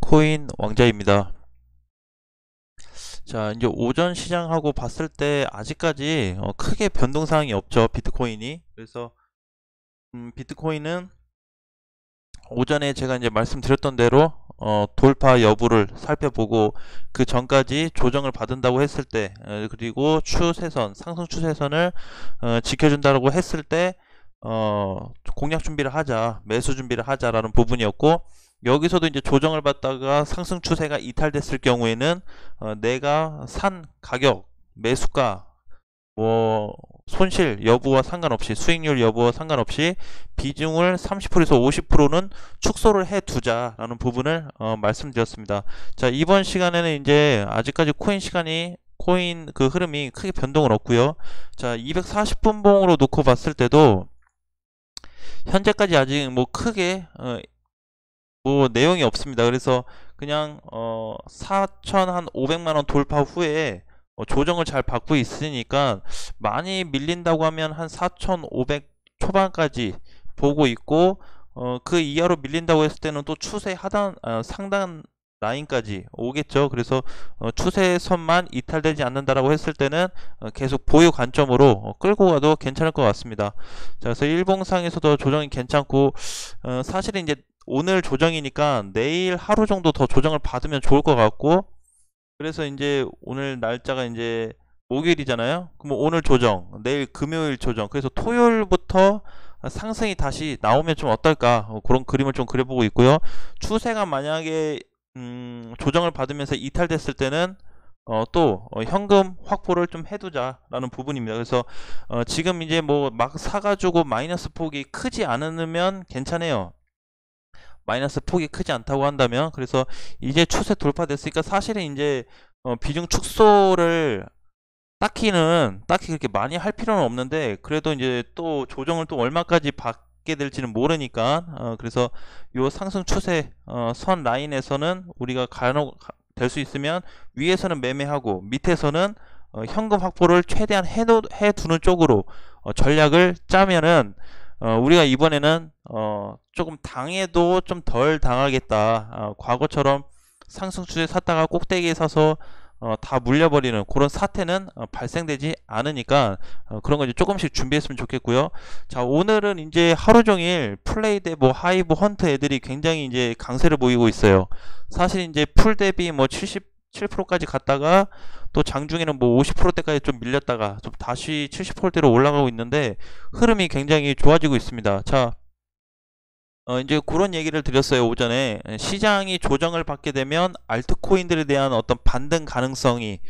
비트코인 왕자입니다. 자, 이제 오전 시장하고 봤을 때 아직까지 크게 변동사항이 없죠, 비트코인이. 그래서 비트코인은 오전에 제가 이제 말씀드렸던 대로 돌파 여부를 살펴보고, 그 전까지 조정을 받는다고 했을 때, 그리고 추세선, 상승 추세선을 지켜준다고 했을 때 공략 준비를 하자, 매수 준비를 하자라는 부분이었고, 여기서도 이제 조정을 받다가 상승 추세가 이탈됐을 경우에는 내가 산 가격, 매수가, 뭐 손실 여부와 상관없이, 수익률 여부와 상관없이 비중을 30%에서 50%는 축소를 해 두자라는 부분을 말씀드렸습니다. 자, 이번 시간에는 이제 아직까지 코인 그 흐름이 크게 변동은 없고요. 자, 240분 봉으로 놓고 봤을 때도 현재까지 아직 뭐 크게 뭐 내용이 없습니다. 그래서 그냥 4,500만원 돌파 후에 조정을 잘 받고 있으니까, 많이 밀린다고 하면 한 4,500 초반까지 보고 있고, 그 이하로 밀린다고 했을 때는 또 추세 하단 상단 라인까지 오겠죠. 그래서 추세선만 이탈되지 않는다라고 했을 때는 계속 보유 관점으로 끌고 가도 괜찮을 것 같습니다. 자, 그래서 일봉상에서도 조정이 괜찮고, 사실은 이제 오늘 조정이니까 내일 하루 정도 더 조정을 받으면 좋을 것 같고, 그래서 이제 오늘 날짜가 이제 목요일이잖아요. 그럼 오늘 조정, 내일 금요일 조정, 그래서 토요일부터 상승이 다시 나오면 좀 어떨까, 그런 그림을 좀 그려보고 있고요. 추세가 만약에 조정을 받으면서 이탈됐을 때는 또 현금 확보를 좀 해두자라는 부분입니다. 그래서 지금 이제 뭐 막 사가지고 마이너스 폭이 크지 않으면 괜찮아요. 마이너스 폭이 크지 않다고 한다면. 그래서 이제 추세 돌파됐으니까 사실은 이제 비중 축소를 딱히 그렇게 많이 할 필요는 없는데, 그래도 이제 또 조정을 또 얼마까지 받게 될지는 모르니까, 그래서 요 상승 추세 선 라인에서는 우리가 될 수 있으면 위에서는 매매하고, 밑에서는 현금 확보를 최대한 해두는 쪽으로 전략을 짜면은 우리가 이번에는 조금 당해도 좀 덜 당하겠다, 과거처럼 상승 추세 샀다가 꼭대기에 사서 다 물려버리는 그런 사태는 발생되지 않으니까, 그런 거 이제 조금씩 준비했으면 좋겠고요. 자, 오늘은 이제 하루 종일 플레이대 뭐 하이브 헌트 애들이 굉장히 이제 강세를 보이고 있어요. 사실 이제 풀 대비 뭐 77%까지 갔다가, 또 장중에는 뭐 50%대까지 좀 밀렸다가 좀 다시 70%대로 올라가고 있는데, 흐름이 굉장히 좋아지고 있습니다. 자, 이제 그런 얘기를 드렸어요, 오전에. 시장이 조정을 받게 되면 알트코인들에 대한 어떤 반등 가능성이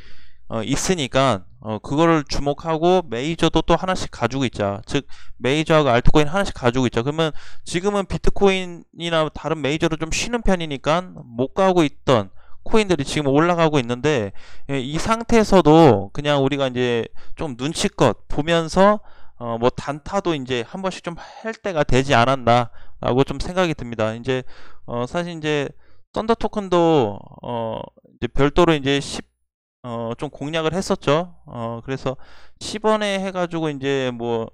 있으니까, 그거를 주목하고 메이저도 또 하나씩 가지고 있자. 즉, 메이저하고 알트코인 하나씩 가지고 있자. 그러면 지금은 비트코인이나 다른 메이저로 좀 쉬는 편이니까 못 가고 있던 코인들이 지금 올라가고 있는데, 이 상태에서도 그냥 우리가 이제 좀 눈치껏 보면서 뭐 단타도 이제 한 번씩 좀 할 때가 되지 않았나 라고 좀 생각이 듭니다. 이제 사실 이제 썬더 토큰도 이제 별도로 이제 좀 공략을 했었죠. 그래서 10원에 해가지고 이제 뭐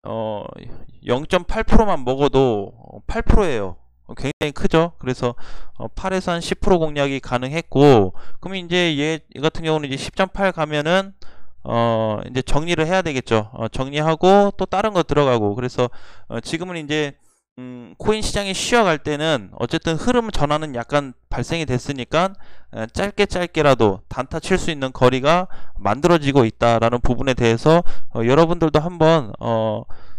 0.8%만 먹어도 8%예요. 굉장히 크죠. 그래서 8에서 한 10% 공략이 가능했고, 그럼 이제 얘 같은 경우는 이제 10.8 가면은 이제 정리를 해야 되겠죠. 정리하고 또 다른 거 들어가고. 그래서 지금은 이제 코인 시장이 쉬어갈 때는 어쨌든 흐름 전환은 약간 발생이 됐으니까 짧게라도 단타 칠 수 있는 거리가 만들어지고 있다라는 부분에 대해서 여러분들도 한번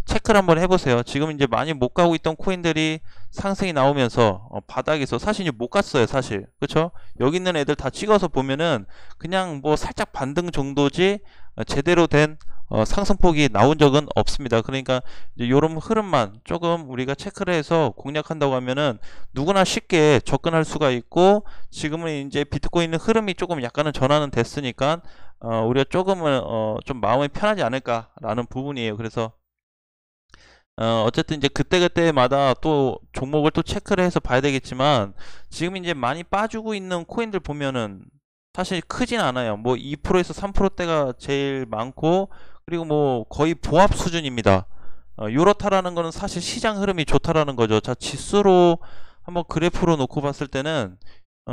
체크를 한번 해보세요. 지금 이제 많이 못 가고 있던 코인들이 상승이 나오면서 바닥에서 사실 이제 못 갔어요, 사실. 그쵸? 여기 있는 애들 다 찍어서 보면은 그냥 뭐 살짝 반등 정도지 제대로 된 상승폭이 나온 적은 없습니다. 그러니까 이제 요런 흐름만 조금 우리가 체크를 해서 공략한다고 하면은 누구나 쉽게 접근할 수가 있고, 지금은 이제 비트코인 흐름이 조금 약간은 전환은 됐으니까 우리가 조금은 좀 마음이 편하지 않을까라는 부분이에요. 그래서 어쨌든 이제 그때그때마다 또 종목을 또 체크를 해서 봐야 되겠지만, 지금 이제 많이 빠지고 있는 코인들 보면은 사실 크진 않아요. 뭐 2%에서 3%대가 제일 많고, 그리고 뭐 거의 보합 수준입니다. 요렇다라는 거는 사실 시장 흐름이 좋다라는 거죠. 자, 지수로 한번 그래프로 놓고 봤을 때는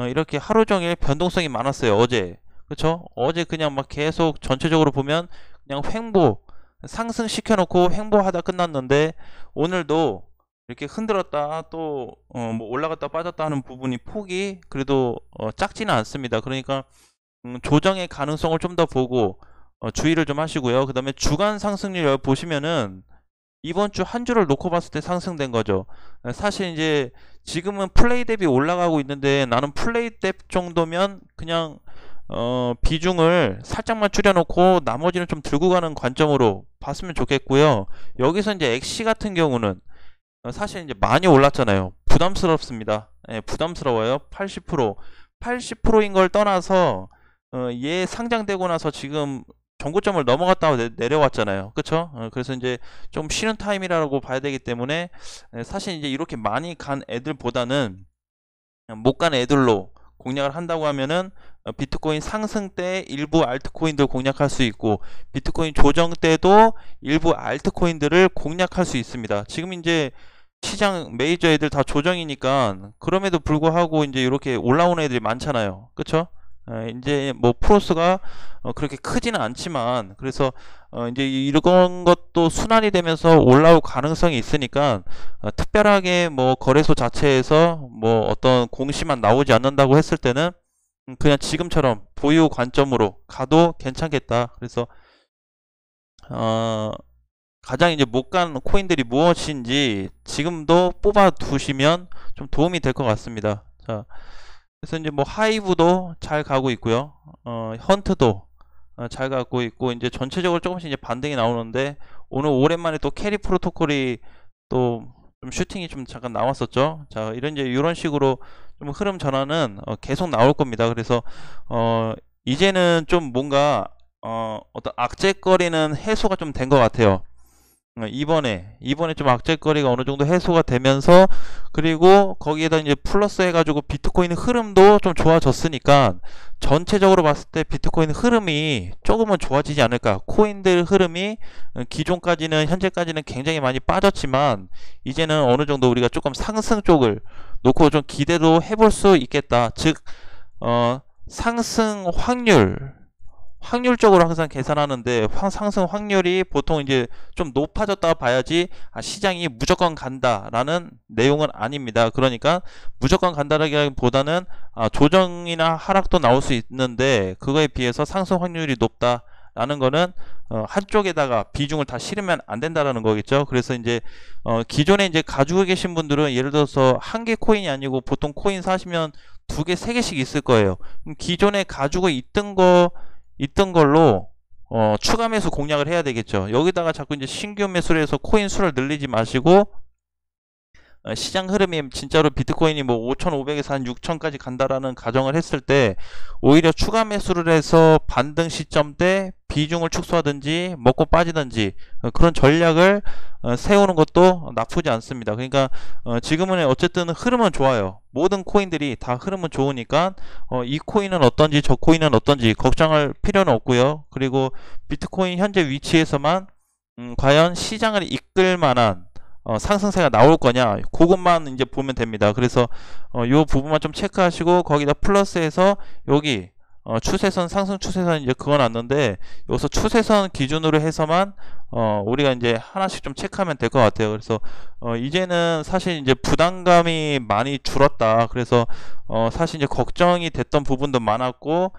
이렇게 하루 종일 변동성이 많았어요. 어제. 그쵸? 어제 그냥 막 계속 전체적으로 보면 그냥 횡보, 상승시켜 놓고 횡보하다 끝났는데, 오늘도 이렇게 흔들었다 또 뭐 올라갔다 빠졌다 하는 부분이 폭이 그래도 작지는 않습니다. 그러니까 조정의 가능성을 좀 더 보고 주의를 좀 하시고요. 그 다음에 주간 상승률 여기 보시면은 이번 주 한 주를 놓고 봤을 때 상승된 거죠. 사실 이제 지금은 플레이 대비 올라가고 있는데, 나는 플레이 대 정도면 그냥 비중을 살짝만 줄여놓고 나머지는 좀 들고 가는 관점으로 봤으면 좋겠고요. 여기서 이제 엑시 같은 경우는 사실 이제 많이 올랐잖아요. 부담스럽습니다. 예, 부담스러워요. 80%인 걸 떠나서 얘 상장되고 나서 지금 전고점을 넘어갔다가 내려왔잖아요. 그쵸? 그래서 이제 좀 쉬는 타임이라고 봐야 되기 때문에, 사실 이제 이렇게 많이 간 애들보다는 못 간 애들로 공략을 한다고 하면은 비트코인 상승 때 일부 알트코인들 공략할 수 있고, 비트코인 조정 때도 일부 알트코인들을 공략할 수 있습니다. 지금 이제 시장 메이저 애들 다 조정이니까 그럼에도 불구하고 이제 이렇게 올라오는 애들이 많잖아요. 그쵸? 이제 뭐 프로스가 그렇게 크지는 않지만, 그래서 이제 이런 것도 순환이 되면서 올라올 가능성이 있으니까, 특별하게 뭐 거래소 자체에서 뭐 어떤 공시만 나오지 않는다고 했을 때는 그냥 지금처럼 보유 관점으로 가도 괜찮겠다. 그래서 가장 이제 못 간 코인들이 무엇인지 지금도 뽑아 두시면 좀 도움이 될 것 같습니다. 자, 그래서 이제 뭐 하이브도 잘 가고 있고요. 헌트도 잘 가고 있고, 이제 전체적으로 조금씩 이제 반등이 나오는데, 오늘 오랜만에 또 캐리 프로토콜이 또 좀 슈팅이 좀 잠깐 나왔었죠. 자, 이런 식으로 좀 흐름 전환은 계속 나올 겁니다. 그래서 이제는 좀 뭔가 어떤 악재거리는 해소가 좀 된 것 같아요. 이번에 좀 악재거리가 어느 정도 해소가 되면서, 그리고 거기에다 이제 플러스 해가지고 비트코인 흐름도 좀 좋아졌으니까, 전체적으로 봤을 때 비트코인 흐름이 조금은 좋아지지 않을까. 코인들 흐름이 기존까지는, 현재까지는 굉장히 많이 빠졌지만, 이제는 어느 정도 우리가 조금 상승 쪽을 놓고 좀 기대도 해볼 수 있겠다. 즉 상승 확률적으로 항상 계산하는데, 상승 확률이 보통 이제 좀 높아졌다 봐야지 시장이 무조건 간다라는 내용은 아닙니다. 그러니까 무조건 간다라기보다는 조정이나 하락도 나올 수 있는데, 그거에 비해서 상승 확률이 높다라는 거는 한쪽에다가 비중을 다 실으면 안 된다라는 거겠죠. 그래서 이제 기존에 이제 가지고 계신 분들은, 예를 들어서 한 개 코인이 아니고 보통 코인 사시면 두 개, 세 개씩 있을 거예요. 기존에 가지고 있던 걸로 추가 매수 공략을 해야 되겠죠. 여기다가 자꾸 이제 신규 매수를 해서 코인 수를 늘리지 마시고, 시장 흐름이 진짜로 비트코인이 뭐 5,500에서 한 6,000까지 간다라는 가정을 했을 때, 오히려 추가 매수를 해서 반등 시점 때 비중을 축소하든지 먹고 빠지든지 그런 전략을 세우는 것도 나쁘지 않습니다. 그러니까 지금은 어쨌든 흐름은 좋아요. 모든 코인들이 다 흐름은 좋으니까 이 코인은 어떤지 저 코인은 어떤지 걱정할 필요는 없고요. 그리고 비트코인 현재 위치에서만 과연 시장을 이끌 만한 상승세가 나올 거냐, 그것만 이제 보면 됩니다. 그래서 요 부분만 좀 체크하시고, 거기다 플러스해서 여기 추세선, 상승 추세선 이제 그어놨는데, 여기서 추세선 기준으로 해서만 우리가 이제 하나씩 좀 체크하면 될 것 같아요. 그래서 이제는 사실 이제 부담감이 많이 줄었다. 그래서 사실 이제 걱정이 됐던 부분도 많았고,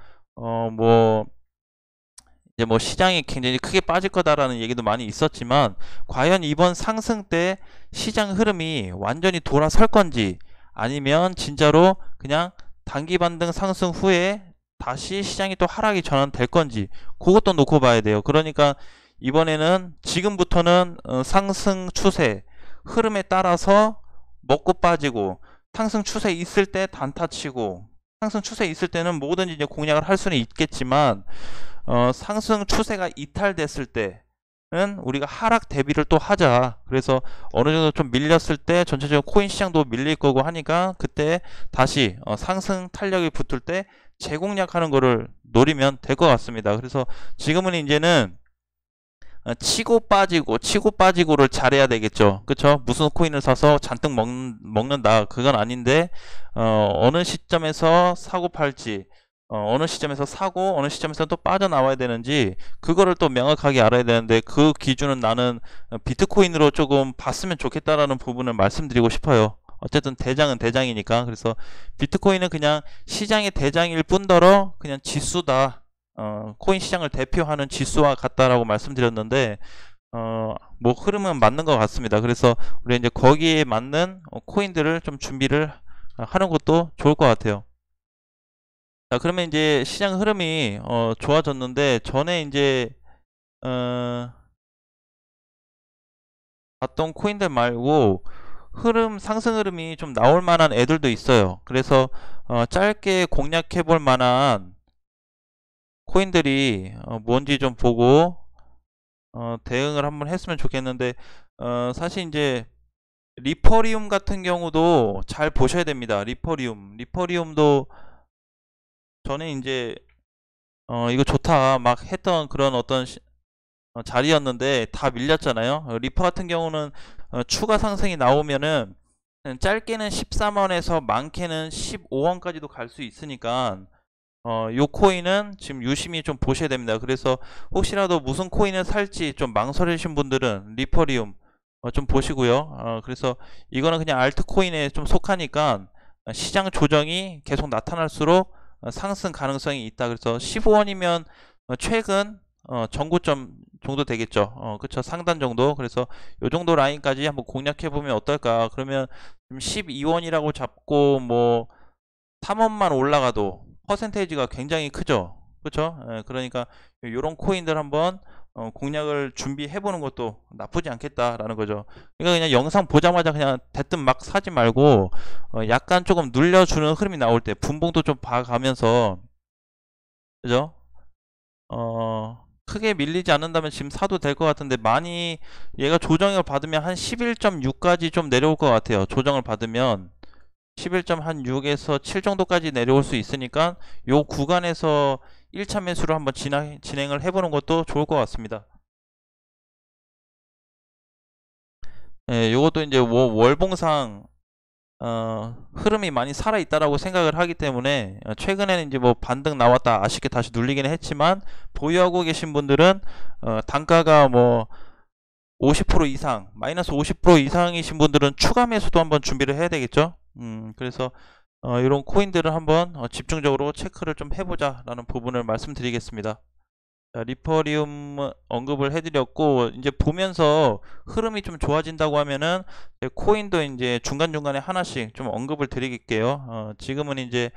이제 뭐 시장이 굉장히 크게 빠질 거다라는 얘기도 많이 있었지만, 과연 이번 상승 때 시장 흐름이 완전히 돌아설 건지, 아니면 진짜로 그냥 단기 반등 상승 후에 다시 시장이 또 하락이 전환될 건지, 그것도 놓고 봐야 돼요. 그러니까 이번에는 지금부터는 상승 추세 흐름에 따라서 먹고 빠지고, 상승 추세 있을 때 단타 치고, 상승 추세 있을 때는 뭐든지 이제 공략을 할 수는 있겠지만, 상승 추세가 이탈됐을 때는 우리가 하락 대비를 또 하자. 그래서 어느 정도 좀 밀렸을 때 전체적으로 코인 시장도 밀릴 거고 하니까, 그때 다시 상승 탄력이 붙을 때 재공략하는 거를 노리면 될 것 같습니다. 그래서 지금은 이제는 치고 빠지고 치고 빠지고를 잘해야 되겠죠. 그쵸? 무슨 코인을 사서 잔뜩 먹는다 그건 아닌데 어느 시점에서 사고 팔지, 어느 시점에서 사고 어느 시점에서 또 빠져나와야 되는지 그거를 또 명확하게 알아야 되는데, 그 기준은 나는 비트코인으로 조금 봤으면 좋겠다라는 부분을 말씀드리고 싶어요. 어쨌든 대장은 대장이니까. 그래서 비트코인은 그냥 시장의 대장일 뿐더러 그냥 지수다, 코인 시장을 대표하는 지수와 같다라고 말씀드렸는데, 뭐 흐름은 맞는 것 같습니다. 그래서 우리 이제 거기에 맞는 코인들을 좀 준비를 하는 것도 좋을 것 같아요. 자, 그러면 이제 시장 흐름이 좋아졌는데, 전에 이제 봤던 코인들 말고 상승 흐름이 좀 나올 만한 애들도 있어요. 그래서 짧게 공략해 볼 만한 코인들이 뭔지 좀 보고 대응을 한번 했으면 좋겠는데, 사실 이제 리퍼리움 같은 경우도 잘 보셔야 됩니다. 리퍼리움도 전에 이제 이거 좋다 막 했던 그런 어떤 자리였는데 다 밀렸잖아요. 리퍼 같은 경우는 추가 상승이 나오면은 짧게는 13원에서 많게는 15원까지도 갈 수 있으니까 요 코인은 지금 유심히 좀 보셔야 됩니다. 그래서 혹시라도 무슨 코인을 살지 좀 망설이신 분들은 리퍼리움 좀 보시고요. 그래서 이거는 그냥 알트코인에 좀 속하니까 시장 조정이 계속 나타날수록 상승 가능성이 있다. 그래서 15원이면 최근 전고점 정도 되겠죠. 그쵸, 상단 정도. 그래서 요 정도 라인까지 한번 공략해 보면 어떨까. 그러면 12원이라고 잡고 뭐 3원만 올라가도 퍼센테이지가 굉장히 크죠. 그쵸? 그러니까 요런 코인들 한번 공략을 준비해 보는 것도 나쁘지 않겠다라는 거죠. 그러니까 그냥 영상 보자마자 그냥 대뜸 막 사지 말고 약간 조금 눌려주는 흐름이 나올 때 분봉도 좀 봐가면서, 그죠? 크게 밀리지 않는다면 지금 사도 될 것 같은데, 많이 얘가 조정을 받으면 한 11.6까지 좀 내려올 것 같아요. 조정을 받으면 11.6에서 7 정도까지 내려올 수 있으니까 요 구간에서 1차 매수를 한번 진행을 해보는 것도 좋을 것 같습니다. 요것도 이제 월봉상 흐름이 많이 살아 있다라고 생각을 하기 때문에, 최근에는 이제 뭐 반등 나왔다 아쉽게 다시 눌리기는 했지만, 보유하고 계신 분들은 단가가 뭐 50% 이상, 마이너스 50% 이상이신 분들은 추가 매수도 한번 준비를 해야 되겠죠. 그래서 이런 코인들을 한번 집중적으로 체크를 좀 해보자 라는 부분을 말씀드리겠습니다. 자, 리퍼리움 언급을 해드렸고, 이제 보면서 흐름이 좀 좋아진다고 하면은 코인도 이제 중간중간에 하나씩 좀 언급을 드릴게요. 지금은 이제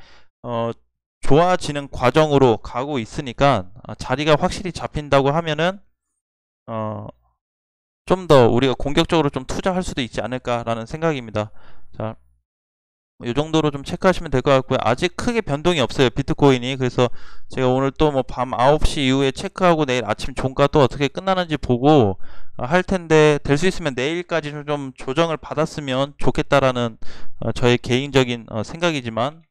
좋아지는 과정으로 가고 있으니까, 자리가 확실히 잡힌다고 하면은 좀 더 우리가 공격적으로 좀 투자할 수도 있지 않을까라는 생각입니다. 자, 이 정도로 좀 체크하시면 될 것 같고요. 아직 크게 변동이 없어요, 비트코인이. 그래서 제가 오늘 또 뭐 밤 9시 이후에 체크하고 내일 아침 종가 또 어떻게 끝나는지 보고 할 텐데, 될 수 있으면 내일까지 좀 조정을 받았으면 좋겠다라는 저의 개인적인 생각이지만,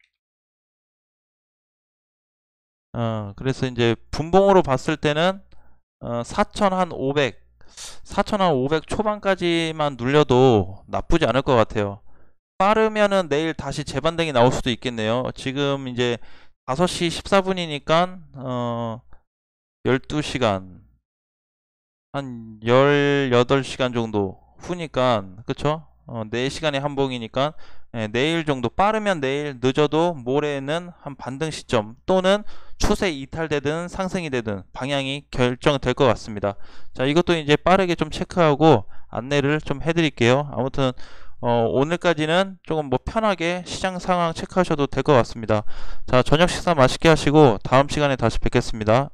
그래서 이제 분봉으로 봤을 때는 4,500 초반까지만 눌려도 나쁘지 않을 것 같아요. 빠르면은 내일 다시 재반등이 나올 수도 있겠네요. 지금 이제 5시 14분이니까 12시간, 한 18시간 정도 후니까, 그쵸? 4시간의 한봉이니까 내일 정도, 빠르면 내일, 늦어도 모레는 한 반등 시점 또는 추세 이탈되든 상승이 되든 방향이 결정될 것 같습니다. 자, 이것도 이제 빠르게 좀 체크하고 안내를 좀 해드릴게요. 아무튼 오늘까지는 조금 뭐 편하게 시장 상황 체크하셔도 될 것 같습니다. 자, 저녁 식사 맛있게 하시고 다음 시간에 다시 뵙겠습니다.